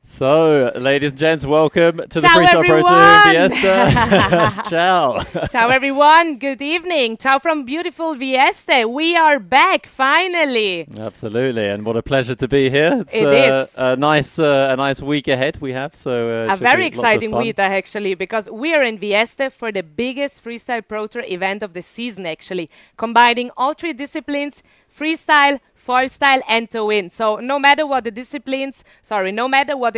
So, ladies and gents, welcome to the Ciao, Freestyle Pro Tour everyone. in Vieste. Ciao. Ciao everyone, good evening. Ciao from beautiful Vieste. We are back finally. Absolutely, and what a pleasure to be here. It's It is. a nice week ahead we have, so A should very be lots of exciting fun. week actually, because we are in Vieste for the biggest Freestyle Pro Tour event of the season actually, combining all three disciplines, freestyle, Foilstyle and toe-in. So no matter what the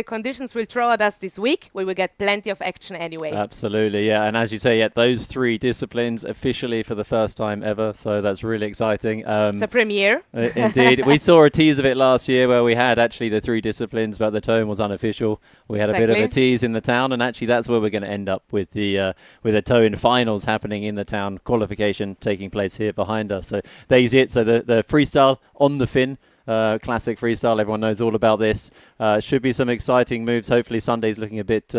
conditions will throw at us this week, we will get plenty of action anyway. Absolutely, yeah. And as you say, those three disciplines officially for the first time ever, so that's really exciting. It's a premiere. Indeed. We saw a tease of it last year where we had actually the three disciplines, but the tone was unofficial. We had a bit of a tease in the town, and actually that's where we're going to end up with the toe-in finals happening in the town, qualification taking place here behind us. So there you see it. So the freestyle on the fin. Classic freestyle, everyone knows all about this. Should be some exciting moves. Hopefully Sunday's looking a bit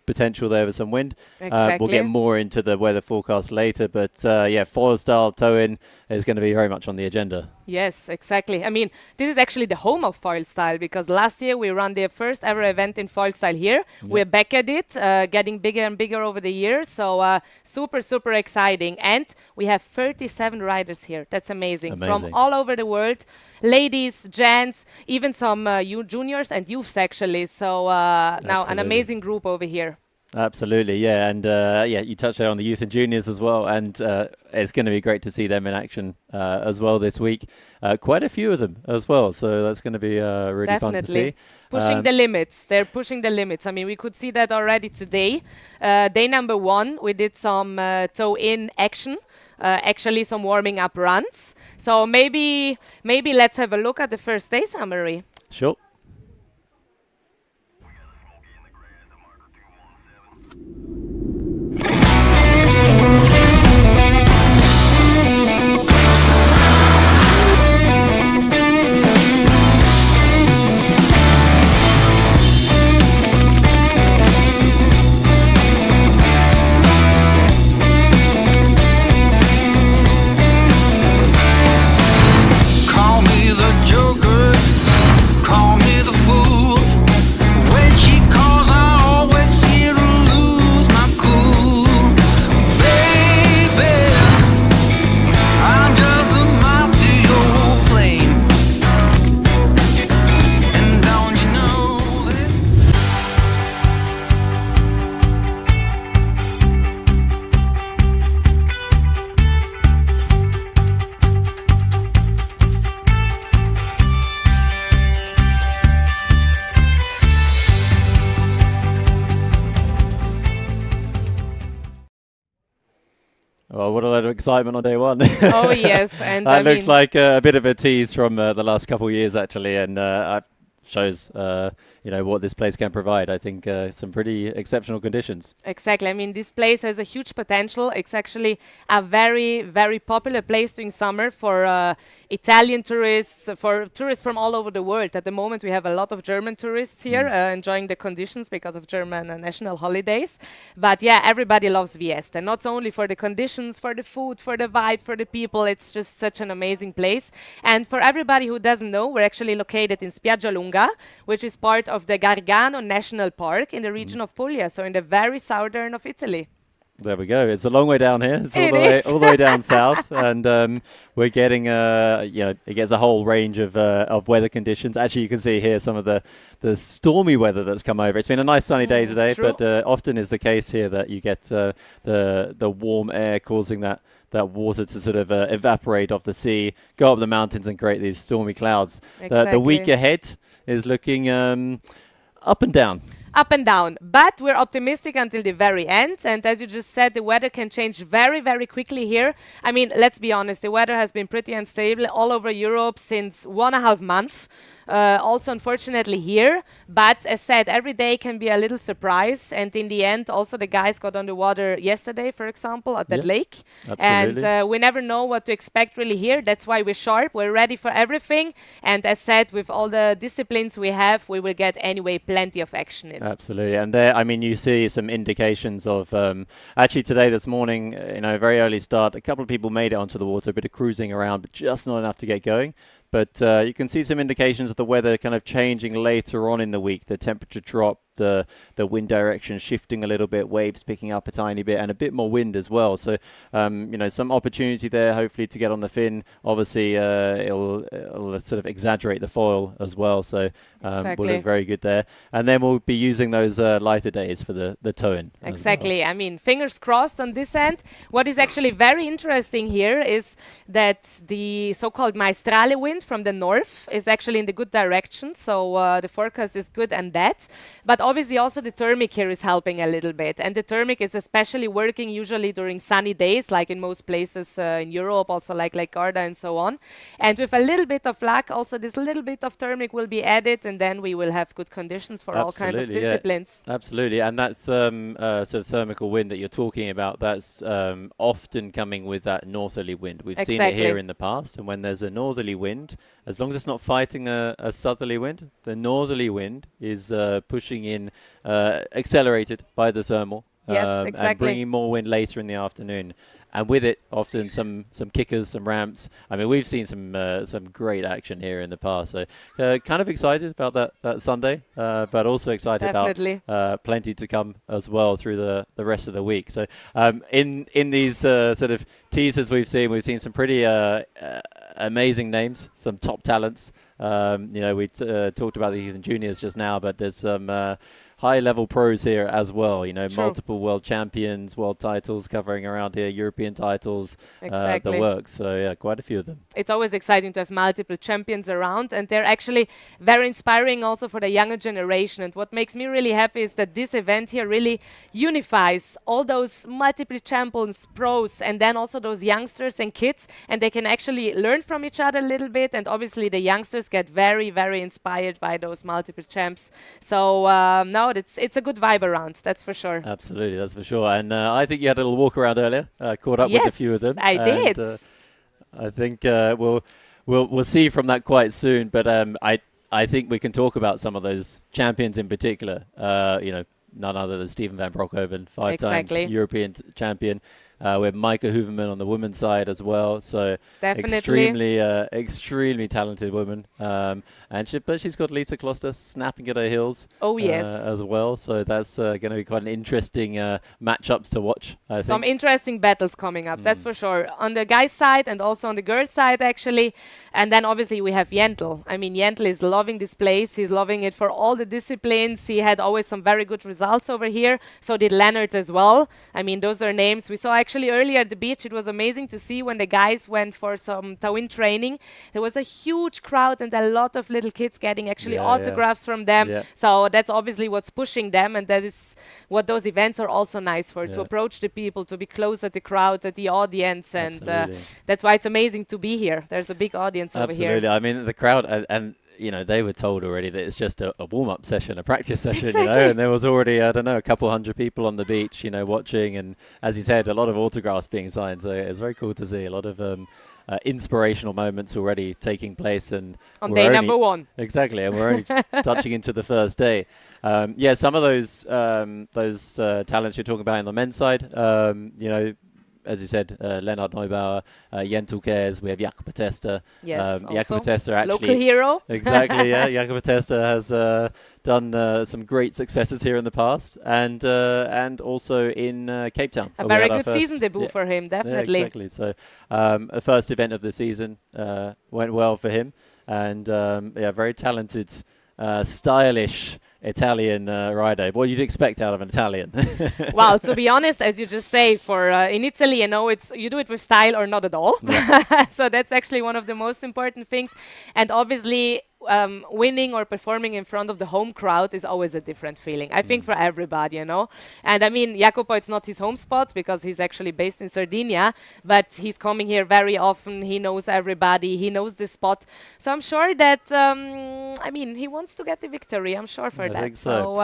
potential there with some wind. We'll get more into the weather forecast later, but yeah, Foilstyle toe-in is going to be very much on the agenda. Yes, exactly. I mean, this is actually the home of Foilstyle because last year we ran the first ever event in Foilstyle here. Yep. We're back at it, getting bigger and bigger over the years. So super, super exciting. And we have 37 riders here. That's amazing. From all over the world. Ladies, gents, even some juniors and youths actually. So now an amazing group over here. Absolutely, yeah, and yeah, you touched there on the youth and juniors as well, and it's going to be great to see them in action as well this week. Quite a few of them as well, so that's going to be really fun to see. Pushing the limits. They're pushing the limits. I mean, we could see that already today. Day number 1, we did some toe-in action. Actually, some warming up runs. So maybe let's have a look at the first day summary. Sure. Well, what a lot of excitement on day 1. Oh, yes. And that looks like a bit of a tease from the last couple of years, actually, and shows you know what this place can provide. I think some pretty exceptional conditions. Exactly. I mean, this place has a huge potential. It's actually a very, very popular place during summer for Italian tourists, for tourists from all over the world. At the moment, we have a lot of German tourists here enjoying the conditions because of German national holidays. But yeah, everybody loves Vieste. Not only for the conditions, for the food, for the vibe, for the people. It's just such an amazing place. And for everybody who doesn't know, we're actually located in Spiaggia Lunga, which is part of the Gargano National Park in the region of Puglia, so in the very southern of Italy. There we go. It's a long way down here. It's all the way down south, and we're getting, you know, it gets a whole range of weather conditions. Actually, you can see here some of the stormy weather that's come over. It's been a nice sunny day today, but often is the case here that you get the warm air causing that water to sort of evaporate off the sea, go up the mountains and create these stormy clouds. Exactly. The week ahead is looking up and down. Up and down, but we're optimistic until the very end. And as you just said, the weather can change very, very quickly here. I mean, let's be honest, the weather has been pretty unstable all over Europe since 1.5 months. Also, unfortunately, here. But as said, every day can be a little surprise. And in the end, also the guys got on the water yesterday, for example, at that lake. Absolutely. And we never know what to expect really here. That's why we're sharp. We're ready for everything. And as said, with all the disciplines we have, we will get anyway plenty of action in. Absolutely. And there, I mean, you see some indications of actually today, this morning, you know, very early start. A couple of people made it onto the water, a bit of cruising around, but just not enough to get going. But you can see some indications of the weather kind of changing later on in the week. The temperature drop, the wind direction shifting a little bit, waves picking up a tiny bit, and a bit more wind as well. So, some opportunity there, hopefully, to get on the fin. Obviously, it'll sort of exaggerate the foil as well. So, we'll look very good there. And then we'll be using those lighter days for the toe-in. Exactly. Well. I mean, fingers crossed on this end. What is actually very interesting here is that the so-called maestrale wind from the north is actually in the good direction. So the forecast is good and that. But obviously also the thermic here is helping a little bit. And the thermic is especially working usually during sunny days, like in most places in Europe, also like Garda and so on. And with a little bit of luck, also this little bit of thermic will be added, and then we will have good conditions for all kinds of disciplines. Yeah. Absolutely. And that's sort of thermical wind that you're talking about. That's often coming with that northerly wind. We've seen it here in the past. And when there's a northerly wind, as long as it's not fighting a southerly wind, the northerly wind is pushing in, accelerated by the thermal. Yes, exactly. And bringing more wind later in the afternoon. And with it, often some kickers, some ramps. I mean, we've seen some great action here in the past. So kind of excited about that Sunday, but also excited about plenty to come as well through the rest of the week. So in these sort of teasers we've seen some pretty amazing names, some top talents. We talked about the youth and juniors just now, but there's some high-level pros here as well. Multiple world champions, world titles covering around here, European titles, the works. So, yeah, quite a few of them. It's always exciting to have multiple champions around, and they're actually very inspiring also for the younger generation. And what makes me really happy is that this event here really unifies all those multiple champions, pros, and then also those youngsters and kids, and they can actually learn from each other a little bit. And obviously, the youngsters get very, very inspired by those multiple champs. So, now it's a good vibe around, that's for sure. Absolutely, that's for sure. And I think you had a little walk around earlier, caught up with a few of them. I did. I think we'll see from that quite soon. But I think we can talk about some of those champions in particular. None other than Steven van Broekhoven, 5 times European champion. We have Maaike Hoeverman on the women's side as well. So extremely talented woman. But she's got Lisa Kloster snapping at her heels. Oh, yes. As well. So that's going to be quite an interesting matchups to watch, I think. Some interesting battles coming up, that's for sure. On the guys' side and also on the girls' side, actually. And then obviously we have Jentl. I mean, Jentl is loving this place. He's loving it for all the disciplines. He had always some very good results over here. So did Leonard as well. I mean, those are names. We saw actually earlier at the beach, it was amazing to see when the guys went for some toe-in training. There was a huge crowd and a lot of little kids getting actually autographs from them. Yeah. So that's obviously what's pushing them, and that is what those events are also nice for, to approach the people, to be close at the crowd, at the audience, and that's why it's amazing to be here. There's a big audience over here. Absolutely. I mean, the crowd, and they were told already that it's just a warm-up session, a practice session, and there was already, a couple hundred people on the beach, watching, and as you said, a lot of autographs being signed, so it's very cool to see a lot of inspirational moments already taking place. And on day number 1. Exactly, and we're only touching into the first day. Some of those talents you're talking about on the men's side, as you said, Lennart Neubauer, Jentl Kers, we have Jakob Testa. Yes, Jakob Testa actually. Local hero. Exactly, yeah. Jakob Testa has done some great successes here in the past, and also in Cape Town. A very good season debut for him, definitely. Yeah, exactly. So a first event of the season went well for him, and very talented, stylish Italian rider. What you'd expect out of an Italian. Well, to be honest, as you just say, for in Italy, it's you do it with style or not at all. Yeah. So that's actually one of the most important things. And obviously, winning or performing in front of the home crowd is always a different feeling, I think, for everybody, And I mean, Jacopo, it's not his home spot because he's actually based in Sardinia, but he's coming here very often. He knows everybody. He knows the spot. So I'm sure that, he wants to get the victory. I'm sure for that. I think so.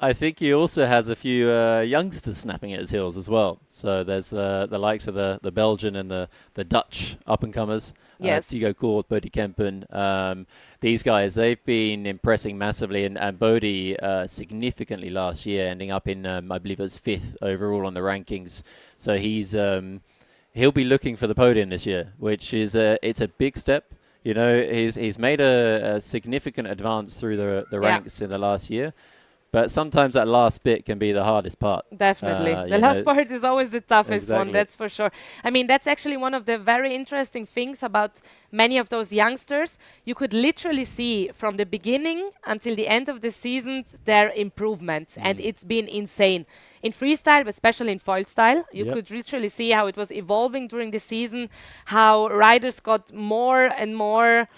I think he also has a few youngsters snapping at his heels as well. So there's the likes of the Belgian and the Dutch up-and-comers. Yes. Tigo Kort, Bodie Kempen. These guys, they've been impressing massively. And Bodie significantly last year, ending up in, I believe it was 5th overall on the rankings. So he's he'll be looking for the podium this year, which is it's a big step. You know, he's made a significant advance through the ranks in the last year. But sometimes that last bit can be the hardest part. Definitely. The last part is always the toughest one, that's for sure. I mean, that's actually one of the very interesting things about many of those youngsters. You could literally see from the beginning until the end of the season their improvements, and it's been insane. In freestyle, but especially in Foilstyle, you could literally see how it was evolving during the season, how riders got more and more.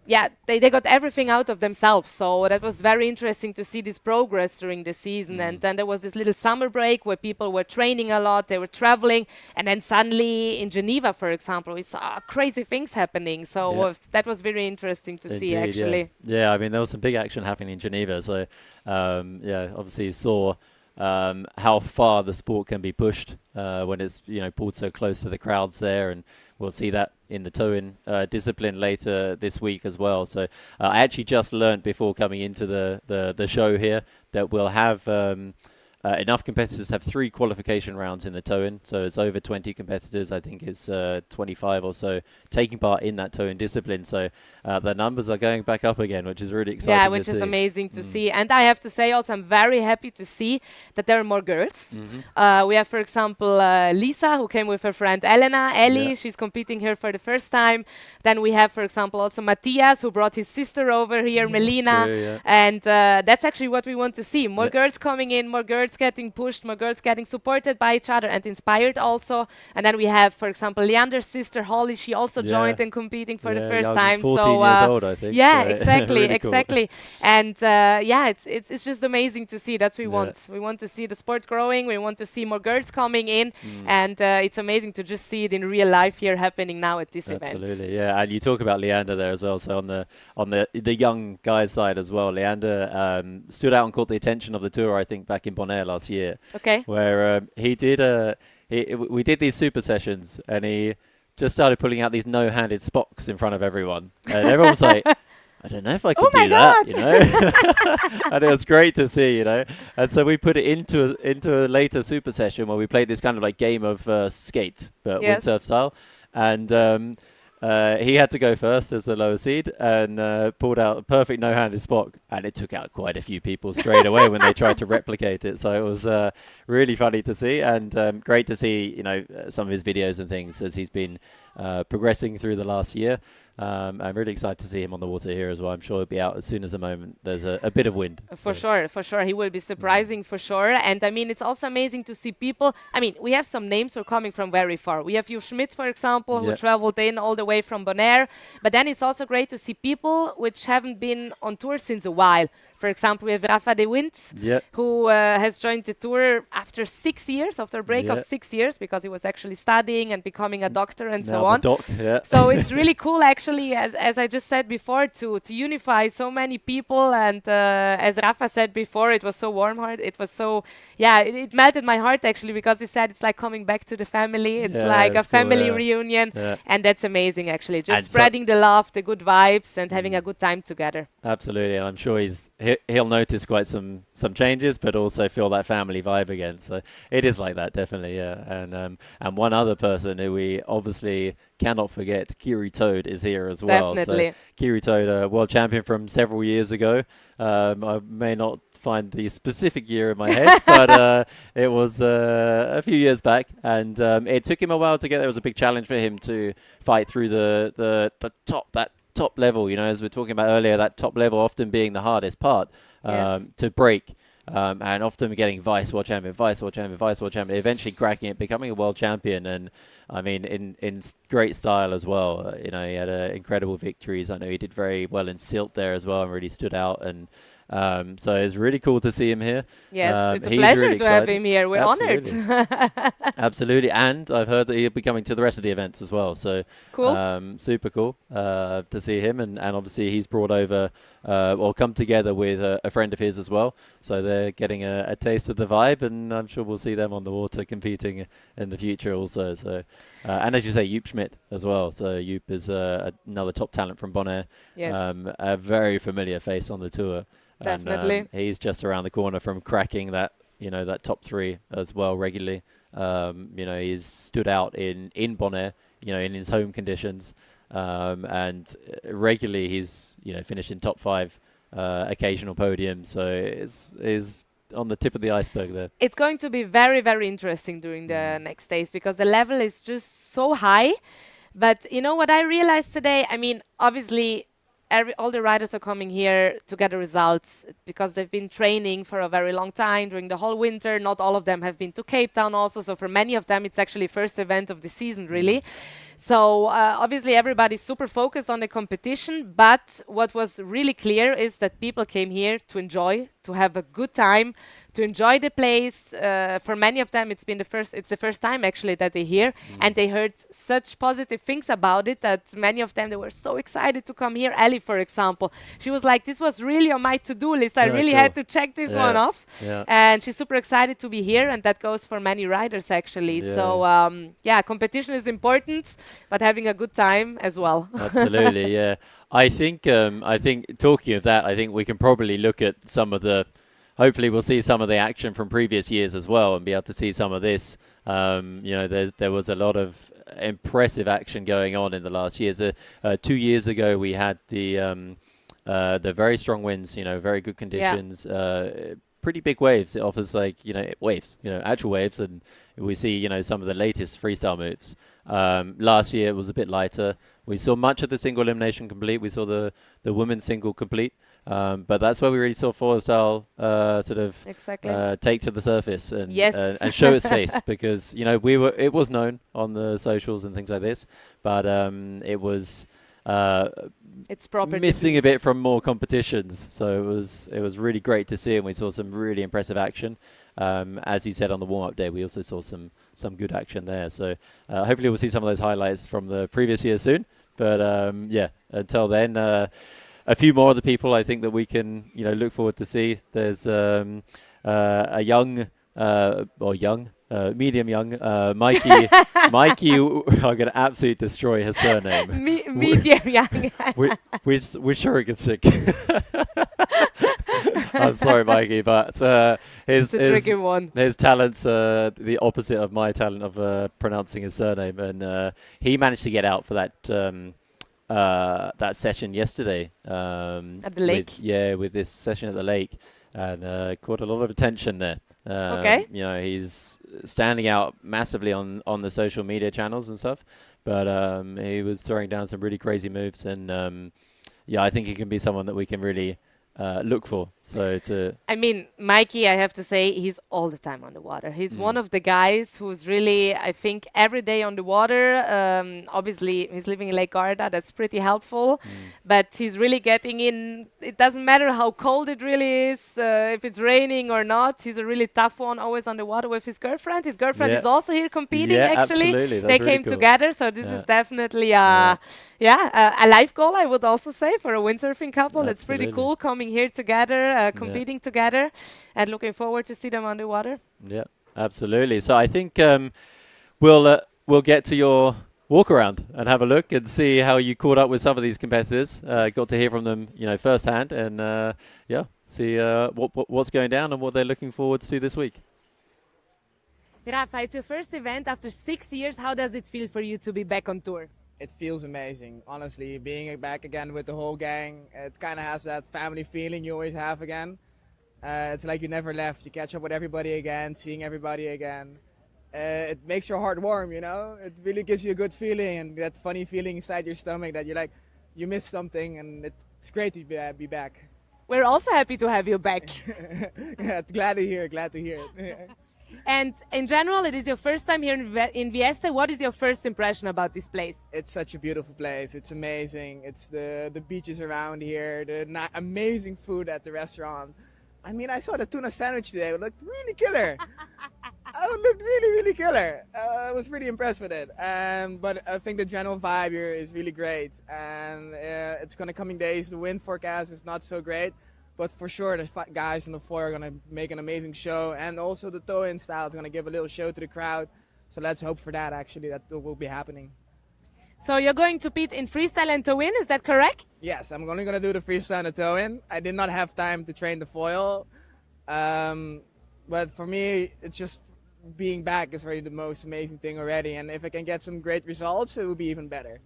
Yeah, they got everything out of themselves. So that was very interesting to see this progress during the season. And then there was this little summer break where people were training a lot, they were traveling. And then suddenly in Geneva, for example, we saw crazy things happening. So that was very interesting to see, actually. Yeah, I mean, there was some big action happening in Geneva. So, obviously you saw how far the sport can be pushed when it's, pulled so close to the crowds there. And we'll see that in the towing discipline later this week as well. So I actually just learned before coming into the show here that we'll have enough competitors to have 3 qualification rounds in the towing. So it's over 20 competitors. I think it's 25 or so taking part in that towing discipline. So the numbers are going back up again, which is really exciting. Yeah, which is amazing to see. And I have to say also, I'm very happy to see that there are more girls. We have, for example, Lisa, who came with her friend Ellie. She's competing here for the first time. Then we have, for example, also Matthias, who brought his sister over here, Melina. True, and that's actually what we want to see. More girls coming in, more girls getting pushed, more girls getting supported by each other and inspired also. And then we have, for example, Leander's sister Holly. She also joined and competing for the first time. 14 years old, I think. Yeah, so exactly, really exactly. Cool. And it's just amazing to see. That's what we want. We want to see the sport growing. We want to see more girls coming in, and it's amazing to just see it in real life here happening now at this event. Absolutely, yeah. And you talk about Leander there as well. So on the young guys side as well, Leander stood out and caught the attention of the tour, I think, back in Bonaire last year. Okay. Where we did these super sessions, and he just started pulling out these no-handed Spocks in front of everyone, and everyone was like, I don't know if I can do that, And it was great to see, And so we put it into a later super session where we played this kind of like game of skate, but windsurf style. And he had to go first as the lower seed and pulled out a perfect no-handed Spock. And it took out quite a few people straight away when they tried to replicate it. So it was really funny to see, and great to see, some of his videos and things as he's been progressing through the last year. I'm really excited to see him on the water here as well. I'm sure he'll be out as soon as the moment there's a bit of wind. For sure. He will be surprising for sure. And I mean, it's also amazing to see people. I mean, we have some names who are coming from very far. We have Hugh Schmidt, for example, who traveled in all the way from Bonaire. But then it's also great to see people which haven't been on tour since a while. For example, we have Rafa de Wind, who has joined the tour after 6 years, after a break of 6 years, because he was actually studying and becoming a doctor and so on. So it's really cool, actually, as I just said before, to unify so many people. And as Rafa said before, it was so warm-hearted. It was so, it melted my heart, actually, because he said it's like coming back to the family. It's like a family reunion. And that's amazing, actually. Just spreading the love, the good vibes, and having a good time together. Absolutely. And I'm sure he'll notice quite some changes, but also feel that family vibe again. So it is like that, definitely, And one other person who we obviously cannot forget, Kiri Toad, is here as well. Definitely. So Kiri Toad, world champion from several years ago. I may not find the specific year in my head, but it was a few years back, and it took him a while to get there. It was a big challenge for him to fight through the top level, as we were talking about earlier, that top level often being the hardest part to break, and often getting vice world champion, eventually cracking it, becoming a world champion. And I mean, in great style as well. He had incredible victories. I know he did very well in Silt there as well and really stood out. And so it's really cool to see him here. Yes, it's a pleasure really to have him here. We're honored. Absolutely. And I've heard that he'll be coming to the rest of the events as well. So cool. Super cool to see him. And obviously he's brought over or come together with a friend of his as well. So they're getting a taste of the vibe, and I'm sure we'll see them on the water competing in the future also. So and as you say, Joop Schmidt as well. So Joop is another top talent from Bonaire. Yes. A very familiar face on the tour. Definitely. And he's just around the corner from cracking that, that top 3 as well regularly. You know, he's stood out in Bonaire, you know, in his home conditions, and regularly he's, you know, finished in top 5, occasional podium. So is on the tip of the iceberg there. It's going to be very, very interesting during the next days because the level is just so high. But you know what I realized today? I mean, obviously, all the riders are coming here to get the results because they've been training for a very long time during the whole winter. Not all of them have been to Cape Town also. So for many of them, it's actually first event of the season, really. So obviously, everybody's super focused on the competition. But what was really clear is that people came here to enjoy, to have a good time, to enjoy the place. For many of them, it's the first time actually that they're here, and they heard such positive things about it that many of them, they were so excited to come here. Ellie, for example, she was like, this was really on my to-do list. I really had to check this one off. And she's super excited to be here, and that goes for many riders actually. So yeah, competition is important, but having a good time as well. Absolutely, yeah. I think talking of that, I think we can probably look at some of the. Hopefully, we'll see some of the action from previous years as well, and be able to see some of this. You know, there was a lot of impressive action going on in the last years. 2 years ago, we had the very strong winds. You know, very good conditions. Pretty big waves. It offers like, you know, waves. You know, actual waves, and we see, you know, some of the latest freestyle moves. Last year it was a bit lighter. We saw much of the single elimination complete. We saw the women's single complete. But that's where we really saw Foilstyle sort of take to the surface and show its face, because, you know, it was known on the socials and things like this, but it was it's proper missing a bit from more competitions. So it was really great to see, and we saw some really impressive action. As you said on the warm-up day, we also saw some good action there. So hopefully we'll see some of those highlights from the previous year soon. But yeah, until then, a few more of the people I think that we can, you know, look forward to see. There's a medium young Mikey. Mikey, I'm going to absolutely destroy her surname. Medium young. We're sure it gets sick. I'm sorry, Mikey, but his tricky one. His talent's the opposite of my talent of pronouncing his surname, and he managed to get out for that session yesterday at the lake. With this session at the lake, and caught a lot of attention there. You know, he's standing out massively on the social media channels and stuff, but he was throwing down some really crazy moves, and yeah, I think he can be someone that we can really look for. I mean, Mikey, I have to say, he's all the time on the water. He's one of the guys who's really, I think, every day on the water. Obviously, he's living in Lake Garda. That's pretty helpful. But he's really getting in. It doesn't matter how cold it really is, if it's raining or not. He's a really tough one, always on the water with his girlfriend. His girlfriend is also here competing, actually. Absolutely. That's they really came cool. together, so this is definitely a life goal, I would also say, for a windsurfing couple. It's pretty cool coming here together, competing together, and looking forward to see them on the water. Yeah, absolutely. So I think we'll get to your walk around and have a look and see how you caught up with some of these competitors. Got to hear from them, you know, firsthand, and see what's going down and what they're looking forward to this week. Rafa, it's your first event after 6 years. How does it feel for you to be back on tour? It feels amazing, honestly, being back again with the whole gang. It kind of has that family feeling you always have again. It's like you never left. You catch up with everybody again, seeing everybody again. It makes your heart warm, you know? It really gives you a good feeling, and that funny feeling inside your stomach that you're like, you missed something, and it's great to be back. We're also happy to have you back. Yeah, glad to hear it. And in general, it is your first time here in Vieste. What is your first impression about this place? It's such a beautiful place. It's amazing. It's the beaches around here, the amazing food at the restaurant. I mean, I saw the tuna sandwich today. It looked really killer. It looked really killer. I was pretty impressed with it. But I think the general vibe here is really great. And it's going to coming days. The wind forecast is not so great. But for sure, the guys on the floor are going to make an amazing show. And also the tow-in style is going to give a little show to the crowd. So let's hope for that, actually, that will be happening. So you're going to compete in freestyle and tow-in, is that correct? Yes, I'm only going to do the freestyle and the tow-in. I did not have time to train the foil. But for me, it's just being back is already the most amazing thing already. And if I can get some great results, it will be even better.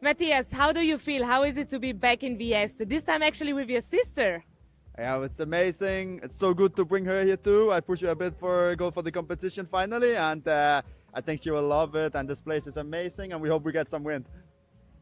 Matthias, how do you feel? How is it to be back in Vieste? This time actually with your sister. Yeah, it's amazing. It's so good to bring her here too. I push her a bit for go for the competition finally, and I think she will love it. And this place is amazing, and we hope we get some wind.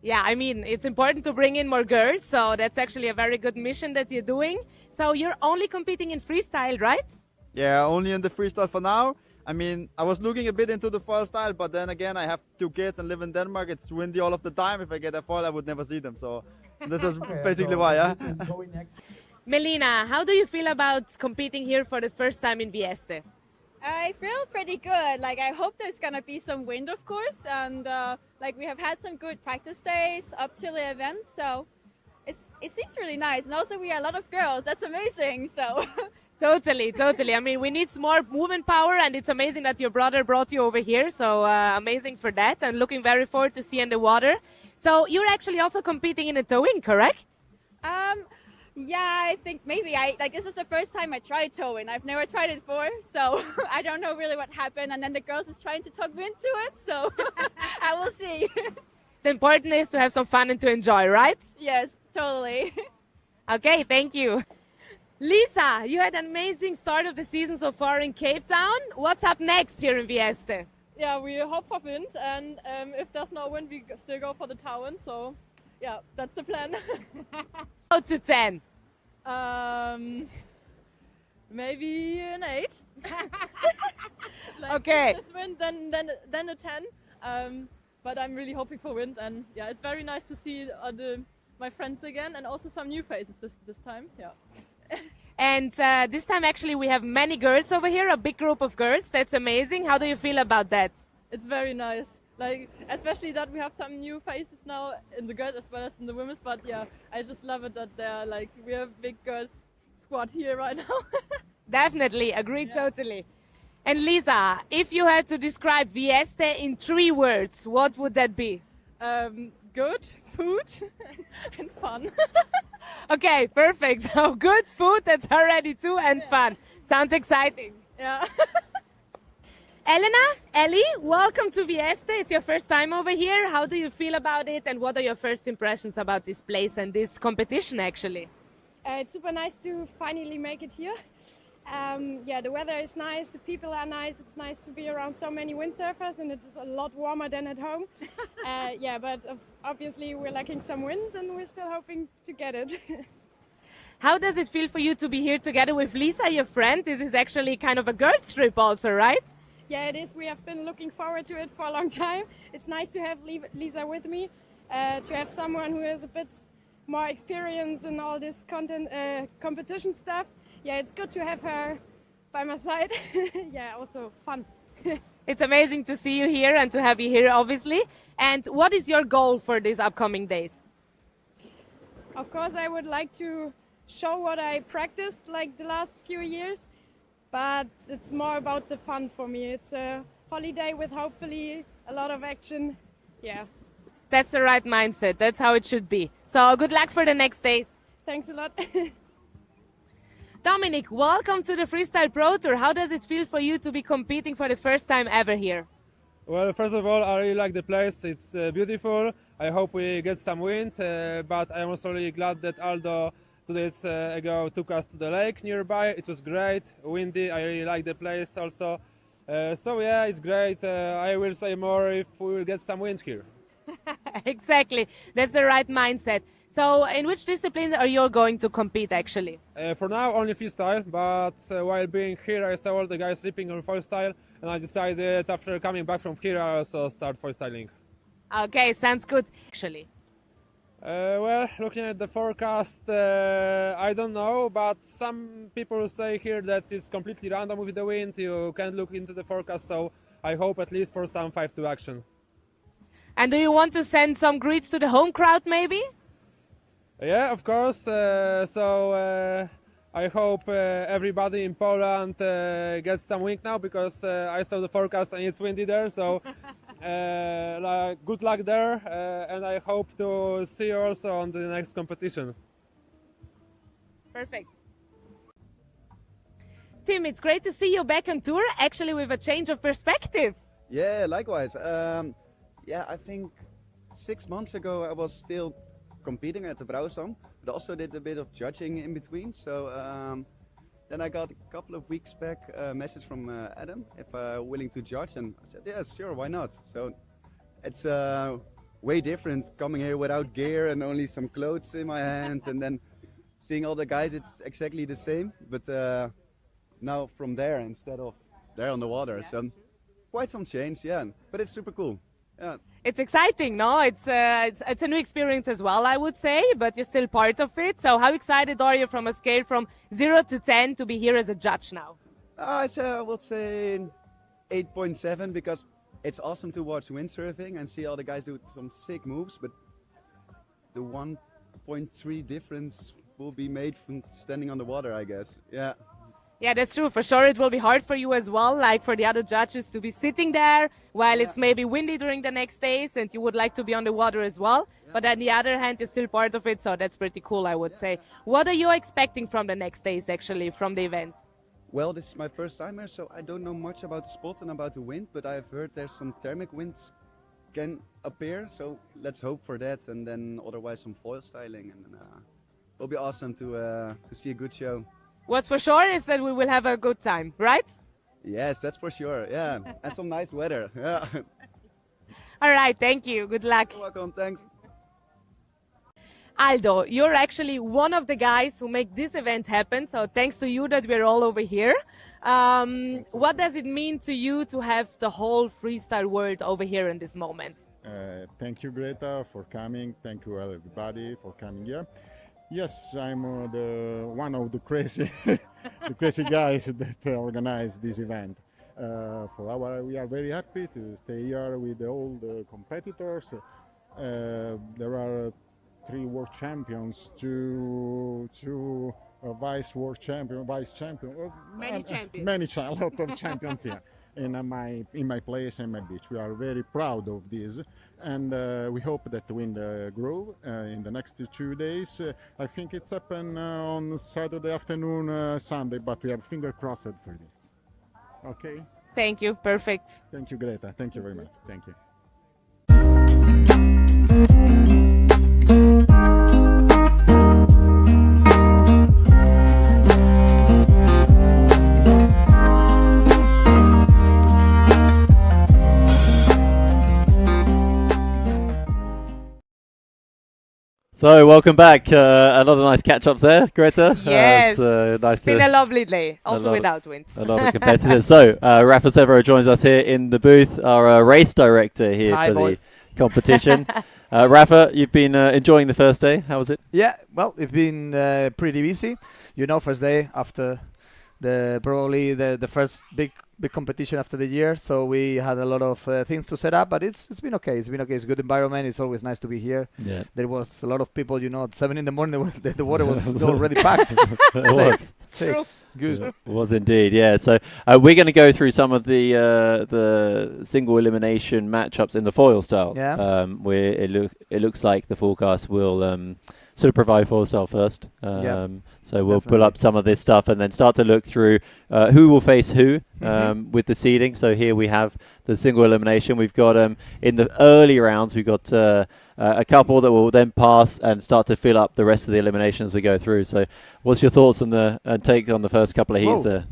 Yeah, I mean, it's important to bring in more girls, so that's actually a very good mission that you're doing. So you're only competing in freestyle, right? Yeah, only in the freestyle for now. I mean, I was looking a bit into the Foilstyle, but then again, I have 2 kids and live in Denmark. It's windy all of the time. If I get a foil, I would never see them. So this is basically why, yeah. Melina, how do you feel about competing here for the first time in Vieste? I feel pretty good. Like, I hope there's gonna be some wind, of course, and like we have had some good practice days up to the event, so it seems really nice. And also, we are a lot of girls. That's amazing. So. Totally, totally. I mean, we need more woman power, and it's amazing that your brother brought you over here. So amazing for that, and looking very forward to seeing the water. So you're actually also competing in a towing, correct? Yeah, I think maybe this is the first time I tried towing. I've never tried it before, so I don't know really what happened. And then the girls is trying to talk me into it, so I will see. The important is to have some fun and to enjoy, right? Yes, totally. Okay, thank you. Lisa, you had an amazing start of the season so far in Cape Town. What's up next here in Vieste? Yeah, we hope for wind, and if there's no wind, we still go for the town. So, yeah, that's the plan. Out to 10. Maybe an 8. Okay. If there's wind, then a 10. But I'm really hoping for wind, and yeah, it's very nice to see my friends again, and also some new faces this time. Yeah. And this time actually we have many girls over here, a big group of girls. That's amazing. How do you feel about that? It's very nice. Like, especially that we have some new faces now in the girls as well as in the women's. But yeah, I just love it that we have big girls squad here right now. Definitely, agreed totally. And Lisa, if you had to describe Vieste in 3 words, what would that be? Good food and fun. Okay, perfect. So good food, that's already 2, and fun. Sounds exciting. Yeah. Elena, Ellie, welcome to Vieste. It's your first time over here. How do you feel about it, and what are your first impressions about this place and this competition actually? It's super nice to finally make it here. Yeah, the weather is nice, the people are nice. It's nice to be around so many windsurfers, and it's a lot warmer than at home. Yeah, but obviously we're lacking some wind, and we're still hoping to get it. How does it feel for you to be here together with Lisa, your friend? This is actually kind of a girls' trip also, right? Yeah, it is. We have been looking forward to it for a long time. It's nice to have Lisa with me, to have someone who has a bit more experience in all this competition stuff. Yeah, it's good to have her by my side. Yeah, also fun. It's amazing to see you here and to have you here, obviously. And what is your goal for these upcoming days? Of course, I would like to show what I practiced like the last few years, but it's more about the fun for me. It's a holiday with hopefully a lot of action. Yeah. That's the right mindset. That's how it should be. So good luck for the next days. Thanks a lot. Dominic, welcome to the Freestyle Pro Tour. How does it feel for you to be competing for the first time ever here? Well, first of all, I really like the place. It's beautiful. I hope we get some wind, but I'm also really glad that Aldo 2 days ago took us to the lake nearby. It was great, windy. I really like the place also. So yeah, it's great. I will say more if we will get some wind here. Exactly. That's the right mindset. So in which disciplines are you going to compete actually? For now, only freestyle, but while being here, I saw all the guys sleeping on Foilstyle, and I decided after coming back from here, I also start Foilstyling. Okay, sounds good. Actually. Well, looking at the forecast, I don't know, but some people say here that it's completely random with the wind. You can't look into the forecast, so I hope at least for some 5-2 action. And do you want to send some greets to the home crowd maybe? Yeah, of course. I hope everybody in Poland gets some wind now, because I saw the forecast and it's windy there. So good luck there, and I hope to see you also on the next competition. Perfect. Tim, it's great to see you back on tour, actually with a change of perspective. Yeah, likewise. Yeah, I think 6 months ago I was still competing at the Brouwstam, but also did a bit of judging in between. So then I got a couple of weeks back a message from Adam if willing to judge, and I said, yeah, sure, why not? So it's way different coming here without gear and only some clothes in my hand, and then seeing all the guys, it's exactly the same, but now from there instead of there on the water. So quite some change, yeah, but it's super cool. Yeah. It's exciting, no? It's a new experience as well, I would say, but you're still part of it. So how excited are you from a scale from 0 to 10 to be here as a judge now? I would say 8.7 because it's awesome to watch windsurfing and see all the guys do some sick moves, but the 1.3 difference will be made from standing on the water, I guess. Yeah. Yeah, that's true. For sure, it will be hard for you as well, like for the other judges to be sitting there while it's maybe windy during the next days and you would like to be on the water as well. Yeah. But on the other hand, you're still part of it, so that's pretty cool, I would say. What are you expecting from the next days, actually, from the event? Well, this is my first time here, so I don't know much about the spot and about the wind, but I've heard there's some thermic winds can appear, so let's hope for that, and then otherwise some foil styling, and it'll be awesome to see a good show. What's for sure is that we will have a good time, right? Yes, that's for sure, yeah. And some nice weather, yeah. All right, thank you. Good luck. You're welcome, thanks. Aldo, you're actually one of the guys who make this event happen, so thanks to you that we're all over here. What does it mean to you to have the whole freestyle world over here in this moment? Thank you, Greta, for coming. Thank you, everybody, for coming here. Yes, I'm one of the crazy, the crazy guys that organize this event. We are very happy to stay here with all the competitors. There are 3 world champions, two vice champion, a lot of champions here in my place and my beach. We are very proud of this, and we hope that the wind grow in the next 2 days. I think it's happen on Saturday afternoon, Sunday, but we have finger crossed for this. Okay. Thank you. Perfect. Thank you, Greta. Thank you very much. Thank you. So, welcome back. Another nice catch-ups there, Greta. Yes. Nice been a lovely day, also without wind. A lot of competitors. So, Rafa Severo joins us here in the booth, our race director here for the competition. Rafa, you've been enjoying the first day. How was it? Yeah, well, it's been pretty busy. You know, first day after probably the first big competition after the year, so we had a lot of things to set up, but it's been okay. It's been okay. It's a good environment. It's always nice to be here. Yeah. There was a lot of people, you know, at 7 in the morning. The water was already packed. It was. True. Good. It was indeed, yeah. So we're going to go through some of the single elimination matchups in the foil style. Yeah. Where it looks like the forecast will sort of provide foil style first. So we'll pull up some of this stuff and then start to look through who will face who with the seeding. So here we have the single elimination. We've got in the early rounds, we've got a couple that will then pass and start to fill up the rest of the elimination as we go through. So what's your thoughts on the take on the first couple of heats there?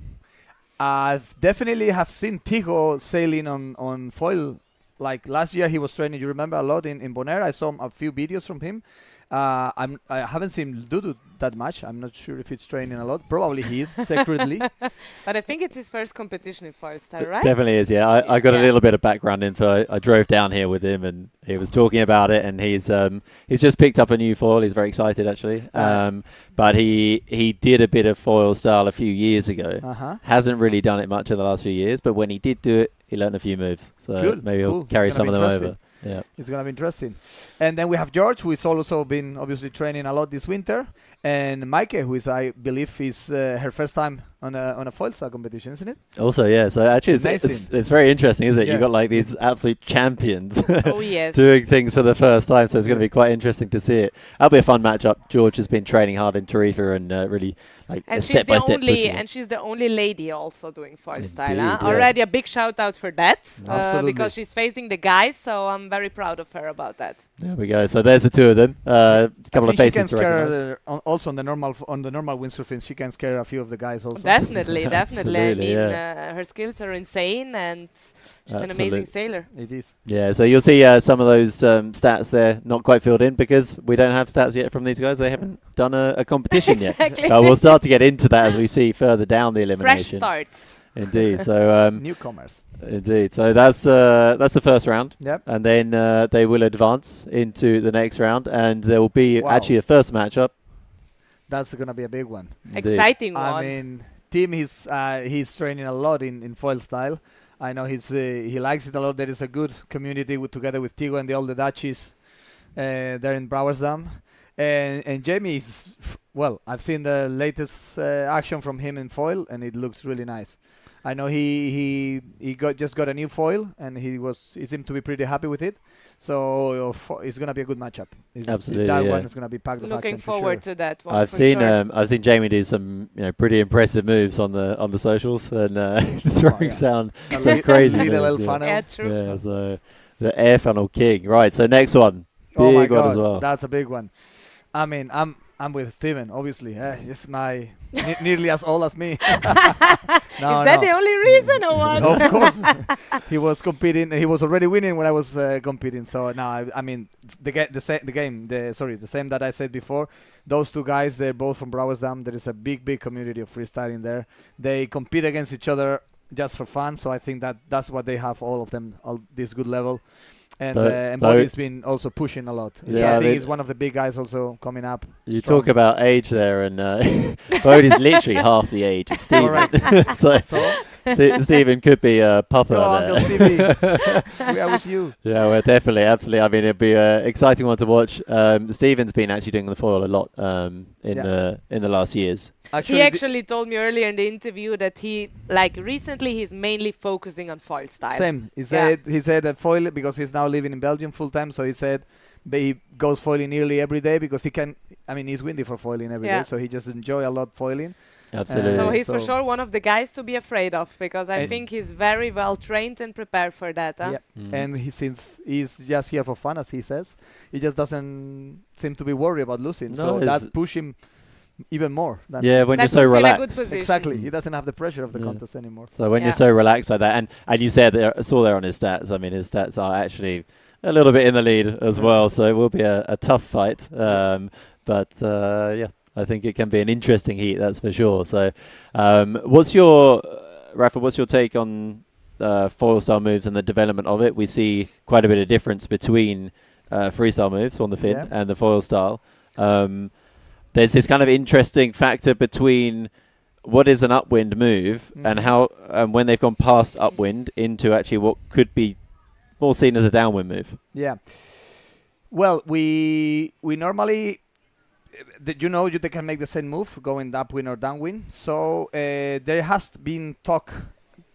I've definitely have seen Tigo sailing on foil. Like last year, he was training, you remember, a lot in Bonaire. I saw a few videos from him. I haven't seen him do that much. I'm not sure if it's training a lot. Probably he is, secretly. But I think it's his first competition in Foilstyle, right? Definitely is, yeah. I got a little bit of background info. I drove down here with him and he was talking about it, and he's just picked up a new foil. He's very excited, actually. But he did a bit of Foilstyle a few years ago. Hasn't really done it much in the last few years, but when he did do it, he learned a few moves. So maybe he'll carry some of them over. Yeah, it's going to be interesting. And then we have George, who is also been obviously training a lot this winter, and Maike, who is, I believe, is her first time on a Foilstyle competition, isn't it? Also, yeah. So actually, Amazing. it's very interesting, isn't it? Yeah. You've got like these absolute champions Oh, yes. doing things for the first time. So it's going to be quite interesting to see it. That'll be a fun matchup. George has been training hard in Tarifa and really like And step by step pushing it. and she's the only lady also doing Foilstyle. Indeed, Huh? yeah. Already a big shout out for that, Absolutely. because she's facing the guys. So I'm very proud of her about that. There we go. So there's the two of them. A couple of I think faces to recognise. also on the normal windsurfing, she can scare a few of the guys also. Definitely. I Absolutely, mean, yeah. her skills are insane, and she's an Absolute. amazing sailor. It is. Yeah, so you'll see some of those stats there not quite filled in because we don't have stats yet from these guys. They haven't done a competition yet. Exactly. We'll start to get into that as we see further down the Fresh elimination. starts. Indeed. So Newcomers. indeed. So that's the first round. Yep. And then they will advance into the next round, and there will be Wow. actually a first matchup. That's gonna be a big one. Indeed. Exciting I one. mean, Tim, he's training a lot in Foilstyle. I know he likes it a lot. There is a good community together with Tigo and all the Dutchies there in Brouwersdam. And Jamie is well. I've seen the latest action from him in foil, and it looks really nice. I know he just got a new foil, and he seemed to be pretty happy with it. So it's gonna be a good matchup. Absolutely, that yeah. one is gonna be packed with Looking action for forward sure. to that one. I've for seen sure. I've seen Jamie do some pretty impressive moves on the socials and throwing yeah. some A crazy little moves, yeah. funnel. Yeah, true. Yeah, so the air funnel king. Right, so next one. Oh my Big one God, as well. that's a big one. I mean, I'm with Steven, obviously. It's my nearly as old as me. Is that the only reason or what? Of course, he was competing. He was already winning when I was competing. So now, I mean, the same that I said before. Those two guys, they're both from Brouwersdam. There is a big community of freestyling there. They compete against each other just for fun. So I think that's what they have. All of them, all this good level. And Bodhi's been also pushing a lot. So Yeah, I think he's one of the big guys also coming up. You strong. talk about age there, and Bodhi's literally half the age of Stephen. Alright. so Stephen could be a pupper Go, there. Uncle Stevie. We are with you. Yeah, well, definitely, absolutely. I mean, it'd be an exciting one to watch. Stephen's been actually doing the foil a lot in the last years. He actually told me earlier in the interview that recently he's mainly focusing on foil style. Same. He said that foil, because he's now living in Belgium full time, so he said he goes foiling nearly every day because he can. I mean, he's windy for foiling every day, so he just enjoy a lot foiling. Absolutely. So he's for sure one of the guys to be afraid of, because I think he's very well trained and prepared for that. Huh? Yeah. And since he's just here for fun, as he says, he just doesn't seem to be worried about losing. No, so that push him even more. When you're so relaxed. Exactly. He doesn't have the pressure of the contest anymore. So when you're so relaxed like that, and you said I saw there on his stats. I mean, his stats are actually a little bit in the lead as well. So it will be a tough fight. But I think it can be an interesting heat. That's for sure. So, what's your take on Foilstyle moves and the development of it? We see quite a bit of difference between freestyle moves on the fin and the Foilstyle. There's this kind of interesting factor between what is an upwind move and how when they've gone past upwind into actually what could be more seen as a downwind move. Yeah. Well, we normally, they can make the same move going upwind or downwind. So there has been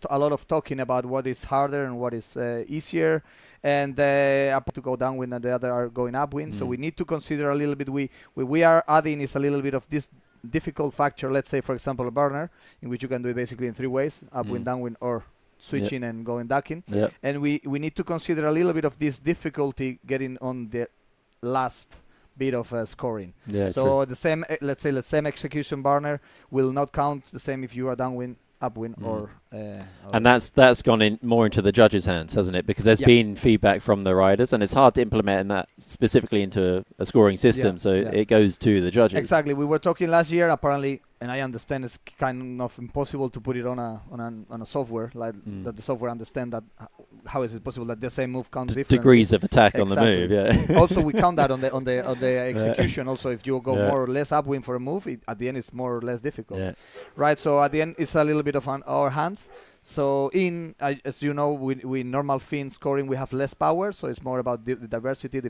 a lot of talking about what is harder and what is easier. And to go downwind and the other are going upwind. So we need to consider a little bit. We are adding is a little bit of this difficult factor. Let's say, for example, a burner, in which you can do it basically in three ways: upwind, downwind, or switching and going ducking. And we need to consider a little bit of this difficulty getting on the last bit of scoring. So the same, let's say, the same execution burner will not count the same if you are downwind, upwind, or and that's gone in more into the judges' hands, hasn't it? Because there's been feedback from the riders, and it's hard to implement that specifically into a scoring system. So it goes to the judges. Exactly. We were talking last year. Apparently, and I understand it's kind of impossible to put it on a software that the software understand that. How is it possible that the same move counts differently? Degrees of attack on the move. Yeah. Also, we count that on the execution. Also, if you go more or less upwind for a move, at the end it's more or less difficult. Right. So at the end, it's a little bit of our hands. events. So as you know, we normal fin scoring, we have less power, so it's more about the diversity, the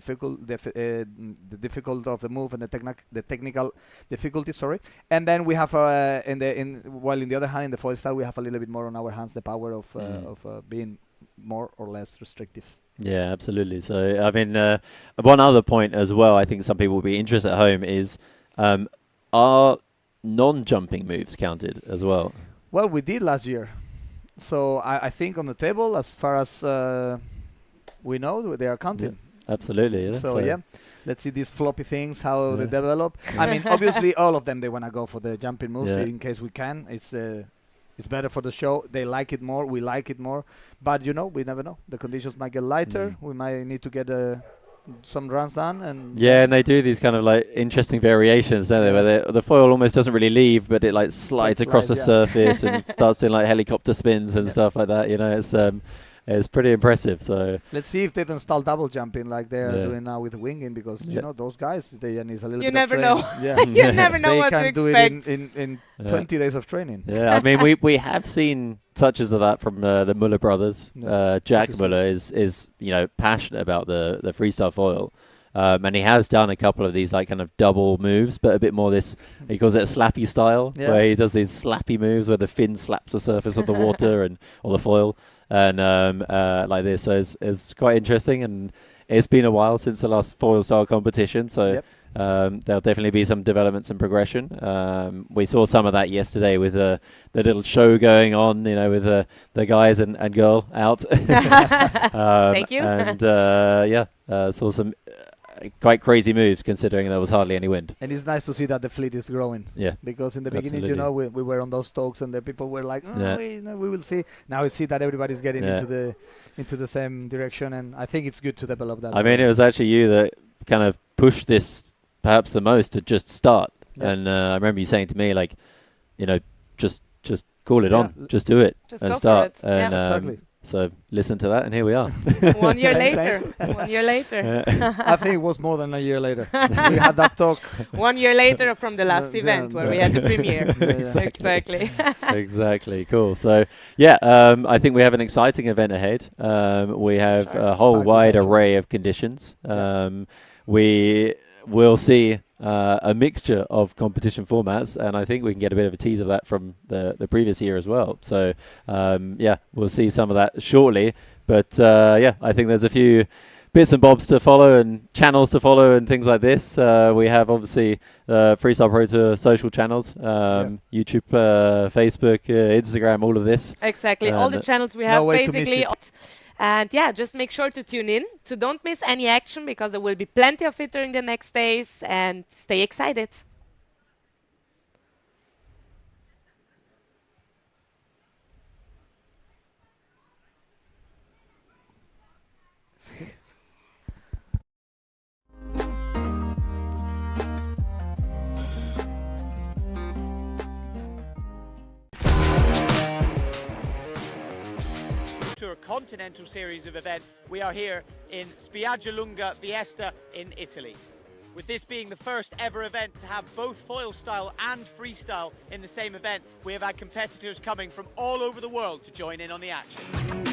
difficult of the move and the technical difficulty. Sorry, and then we have in the other hand in the Foilstyle we have a little bit more on our hands the power of being more or less restrictive. Yeah, absolutely. So I mean, one other point as well, I think some people will be interested at home is are non-jumping moves counted as well? Well, we did last year. So I think on the table, as far as we know, they are counted. Yeah, absolutely. Yeah. So yeah, let's see these floppy things, how they develop. I mean, obviously, all of them, they want to go for the jumping moves in case we can. It's better for the show. They like it more. We like it more. But, you know, we never know. The conditions might get lighter. We might need to get some runs done. And and they do these kind of like interesting variations, don't they? Where the foil almost doesn't really leave, but it like slides across the surface and starts doing like helicopter spins and stuff like that. You know, it's pretty impressive. So let's see if they don't install double jumping like they're doing now with winging, because you know those guys, they need a little bit of training. You never know what to expect. They can do it in 20 days of training. Yeah, I mean we have seen touches of that from the Muller brothers. Jack Muller is passionate about the freestyle foil. And he has done a couple of these like kind of double moves, but a bit more this, he calls it a slappy style, where he does these slappy moves where the fin slaps the surface of the water or the foil, and like this. So it's quite interesting, and it's been a while since the last foil style competition, so there'll definitely be some developments and progression. We saw some of that yesterday with the little show going on, with the guys and girl out. Thank you. And saw some quite crazy moves considering there was hardly any wind. And it's nice to see that the fleet is growing. Yeah. Because in the beginning, we were on those talks and the people were like, we will see. Now we see that everybody's getting into the same direction, and I think it's good to develop that. I mean, it was actually you that kind of pushed this perhaps the most to just start. Yeah. And I remember you saying to me, like, just call it on, just do it and start. And exactly. So listen to that, and here we are. 1 year later. 1 year later. I think it was more than a year later. We had that talk. 1 year later from the last event where we had the premiere. Exactly. Exactly. Cool. So I think we have an exciting event ahead. We have a whole wide array of conditions. We will see a mixture of competition formats, and I think we can get a bit of a tease of that from the previous year as well. So we'll see some of that shortly, but I think there's a few bits and bobs to follow and channels to follow and things like this. We have obviously Freestyle Pro Tour social channels, YouTube, Facebook, Instagram, all of this. Exactly, all the channels we have basically. And just make sure to tune in, to don't miss any action, because there will be plenty of it during the next days, and stay excited. Tour Continental Series of event, we are here in Fpt Vieste in Italy. With this being the first ever event to have both Foilstyle and Freestyle in the same event, we have had competitors coming from all over the world to join in on the action.